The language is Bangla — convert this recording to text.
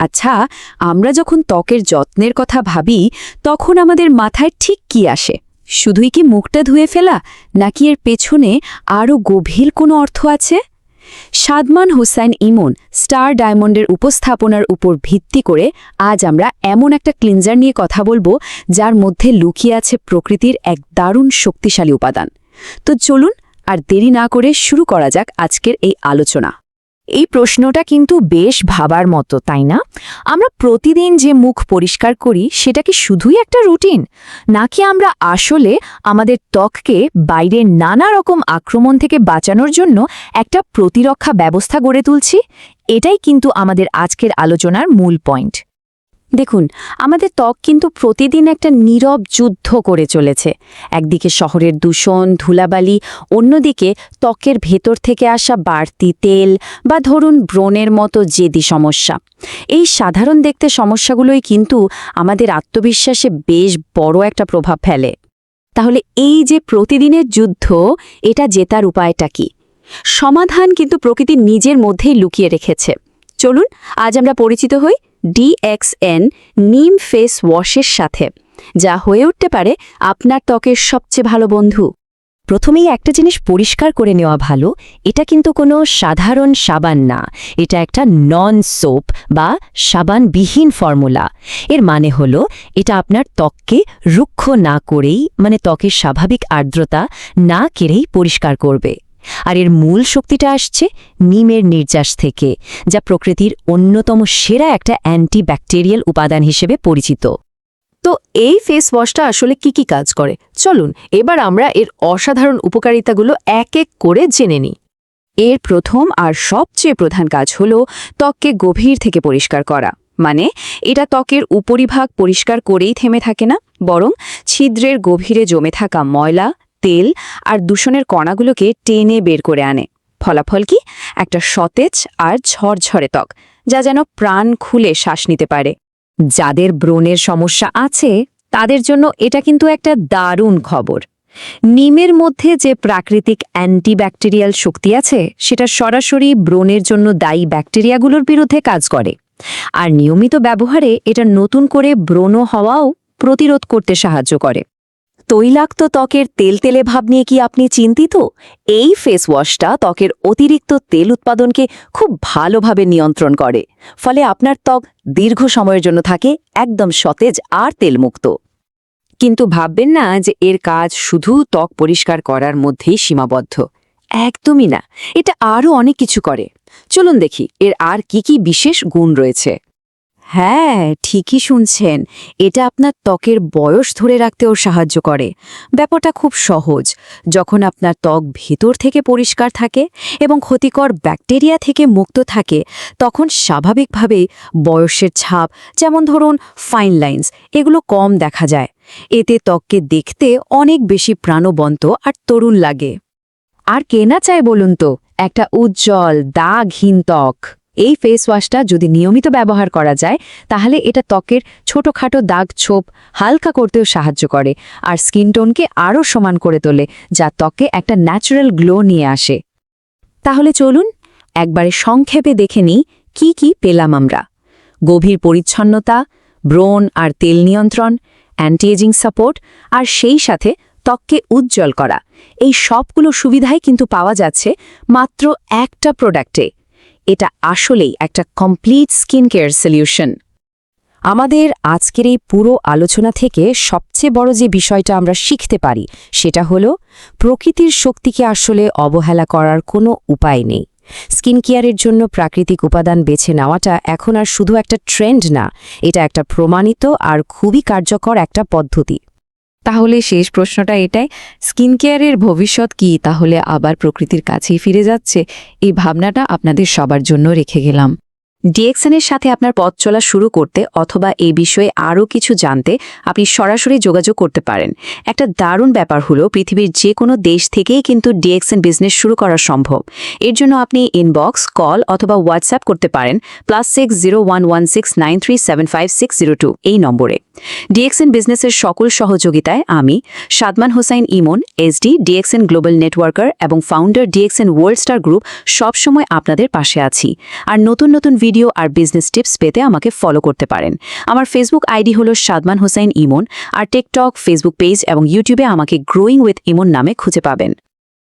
আচ্ছা, আমরা যখন ত্বকের যত্নের কথা ভাবি তখন আমাদের মাথায় ঠিক কি আসে? শুধুই কি মুখটা ধুয়ে ফেলা, নাকি এর পেছনে আরও গভীর কোনো অর্থ আছে? সাদমান হোসাইন ইমন স্টার ডায়মন্ডের উপস্থাপনার উপর ভিত্তি করে আজ আমরা এমন একটা ক্লিনজার নিয়ে কথা বলবো যার মধ্যে লুকিয়ে আছে প্রকৃতির এক দারুণ শক্তিশালী উপাদান। তো চলুন আর দেরি না করে শুরু করা যাক আজকের এই আলোচনা। এই প্রশ্নটা কিন্তু বেশ ভাবার মতো, তাই না? আমরা প্রতিদিন যে মুখ পরিষ্কার করি সেটা কি শুধুই একটা রুটিন, নাকি আমরা আসলে আমাদের ত্বককে বাইরের নানা রকম আক্রমণ থেকে বাঁচানোর জন্য একটা প্রতিরক্ষা ব্যবস্থা গড়ে তুলছি? এটাই কিন্তু আমাদের আজকের আলোচনার মূল পয়েন্ট। দেখুন, আমাদের ত্বক কিন্তু প্রতিদিন একটা নীরব যুদ্ধ করে চলেছে। একদিকে শহরের দূষণ, ধুলাবালি, অন্যদিকে ত্বকের ভেতর থেকে আসা বাড়তি তেল বা ধরুন ব্রণের মতো জেদি সমস্যা। এই সাধারণ দেখতে সমস্যাগুলোই কিন্তু আমাদের আত্মবিশ্বাসে বেশ বড় একটা প্রভাব ফেলে। তাহলে এই যে প্রতিদিনের যুদ্ধ, এটা জেতার উপায়টা কি? সমাধান কিন্তু প্রকৃতি নিজের মধ্যেই লুকিয়ে রেখেছে। চলুন আজ আমরা পরিচিত হই DXN নিম ফেস ওয়াশের সাথে, যা হয়ে উঠতে পারে আপনার ত্বকের সবচেয়ে ভালো বন্ধু। প্রথমেই একটা জিনিস পরিষ্কার করে নেওয়া ভালো, এটা কিন্তু কোনো সাধারণ সাবান না, এটা একটা নন সোপ বা সাবানবিহীন ফর্মুলা। এর মানে হলো এটা আপনার ত্বককে রুক্ষ না করেই, মানে ত্বকের স্বাভাবিক আর্দ্রতা না কেড়েই পরিষ্কার করবে। আর এর মূল শক্তিটা আসছে নিমের নির্যাস থেকে, যা প্রকৃতির অন্যতম সেরা একটা অ্যান্টিব্যাকটেরিয়াল উপাদান হিসেবে পরিচিত। তো এই ফেস ওয়াশটা আসলে কি কাজ করে? চলুন এবার আমরা এর অসাধারণ উপকারিতাগুলো এক এক করে জেনে নিই। এর প্রথম আর সবচেয়ে প্রধান কাজ হল ত্বককে গভীর থেকে পরিষ্কার করা। মানে এটা ত্বকের উপরিভাগ পরিষ্কার করেই থেমে থাকে না, বরং ছিদ্রের গভীরে জমে থাকা ময়লা, তেল আর দূষণের কণাগুলোকে টেনে বের করে আনে। ফলাফল কি? একটা সতেজ আর ঝরঝরে ত্বক, যা যেন প্রাণ খুলে শ্বাস নিতে পারে। যাদের ব্রণের সমস্যা আছে তাদের জন্য এটা কিন্তু একটা দারুণ খবর। নিমের মধ্যে যে প্রাকৃতিক অ্যান্টিব্যাকটেরিয়াল শক্তি আছে সেটা সরাসরি ব্রণের জন্য দায়ী ব্যাকটেরিয়াগুলোর বিরুদ্ধে কাজ করে। আর নিয়মিত ব্যবহারে এটা নতুন করে ব্রণ হওয়াও প্রতিরোধ করতে সাহায্য করে। তৈলাক্ত ত্বকের তেলতেলে ভাব নিয়ে কি আপনি চিন্তিত? এই ফেস ওয়াশটা ত্বকের অতিরিক্ত তেল উৎপাদনকে খুব ভালোভাবে নিয়ন্ত্রণ করে, ফলে আপনার ত্বক দীর্ঘ সময়ের জন্য থাকে একদম সতেজ আর তেলমুক্ত। কিন্তু ভাববেন না যে এর কাজ শুধু ত্বক পরিষ্কার করার মধ্যেই সীমাবদ্ধ। একদমই না, এটা আরও অনেক কিছু করে। চলুন দেখি এর আর কি বিশেষ গুণ রয়েছে। হ্যাঁ, ঠিকই শুনছেন, এটা আপনার ত্বকের বয়স ধরে রাখতেও সাহায্য করে। ব্যাপারটা খুব সহজ। যখন আপনার ত্বক ভেতর থেকে পরিষ্কার থাকে এবং ক্ষতিকর ব্যাকটেরিয়া থেকে মুক্ত থাকে, তখন স্বাভাবিকভাবেই বয়সের ছাপ, যেমন ধরুন ফাইন লাইন্স, এগুলো কম দেখা যায়। এতে ত্বককে দেখতে অনেক বেশি প্রাণবন্ত আর তরুণ লাগে। আর কে না চায় বলুন তো একটা উজ্জ্বল দাগহীন ত্বক? এই ফেস ওয়াশটা যদি নিয়মিত ব্যবহার করা যায় তাহলে এটা ত্বকের ছোটখাটো দাগ ছোপ হালকা করতেও সাহায্য করে আর স্কিন টোনকে আরও সমান করে তোলে, যা ত্বকে একটা ন্যাচারাল গ্লো নিয়ে আসে। তাহলে চলুন একবারে সংক্ষেপে দেখে নিই কি পেলাম আমরা। গভীর পরিচ্ছন্নতা, ব্রণ আর তেল নিয়ন্ত্রণ, অ্যান্টি এজিং সাপোর্ট আর সেই সাথে ত্বককে উজ্জ্বল করা, এই সবগুলো সুবিধাই কিন্তু পাওয়া যাচ্ছে মাত্র একটা প্রোডাক্টে। এটা আসলেই একটা কমপ্লিট স্কিন কেয়ার সলিউশন। আমাদের আজকের এই পুরো আলোচনা থেকে সবচেয়ে বড় যে বিষয়টা আমরা শিখতে পারি সেটা হলো প্রকৃতির শক্তিকে আসলে অবহেলা করার কোনো উপায় নেই। স্কিন কেয়ারের জন্য প্রাকৃতিক উপাদান বেছে নেওয়াটা এখন আর শুধু একটা ট্রেন্ড না, এটা একটা প্রমাণিত আর খুবই কার্যকর একটা পদ্ধতি। তাহলে শেষ প্রশ্নটা এটাই, স্কিন কেয়ারের ভবিষ্যৎ কি তাহলে আবার প্রকৃতির কাছেই ফিরে যাচ্ছে? এই ভাবনাটা আপনাদের সবার জন্য রেখে গেলাম। ডিএক্সএনের সাথে আপনার পথ চলা শুরু করতে অথবা এই বিষয়ে আরও কিছু জানতে আপনি সরাসরি যোগাযোগ করতে পারেন। একটা দারুণ ব্যাপার হলো পৃথিবীর যে কোনো দেশ থেকেই কিন্তু ডিএক্সএন বিজনেস শুরু করা সম্ভব। এর জন্য আপনি ইনবক্স, কল অথবা হোয়াটসঅ্যাপ করতে পারেন +601169375602 এই নম্বরে। ডিএক্সএন বিজনেসের সকল সহযোগিতায় আমি সাদমান হোসাইন ইমন, এসডি, ডিএক্সএন গ্লোবাল নেটওয়ার্কার এবং founder DXN world star group সবসময় আপনাদের পাশে আছি। আর নতুন নতুন ভিডিও ভিডিও আর বিজনেস টিপস পেতে আমাকে ফলো করতে পারেন। আমার ফেসবুক আইডি হলো সাদমান হোসাইন ইমন, আর টিকটক, ফেসবুক পেজ এবং ইউটিউবে আমাকে গ্রোয়িং উইথ ইমন নামে খুঁজে পাবেন।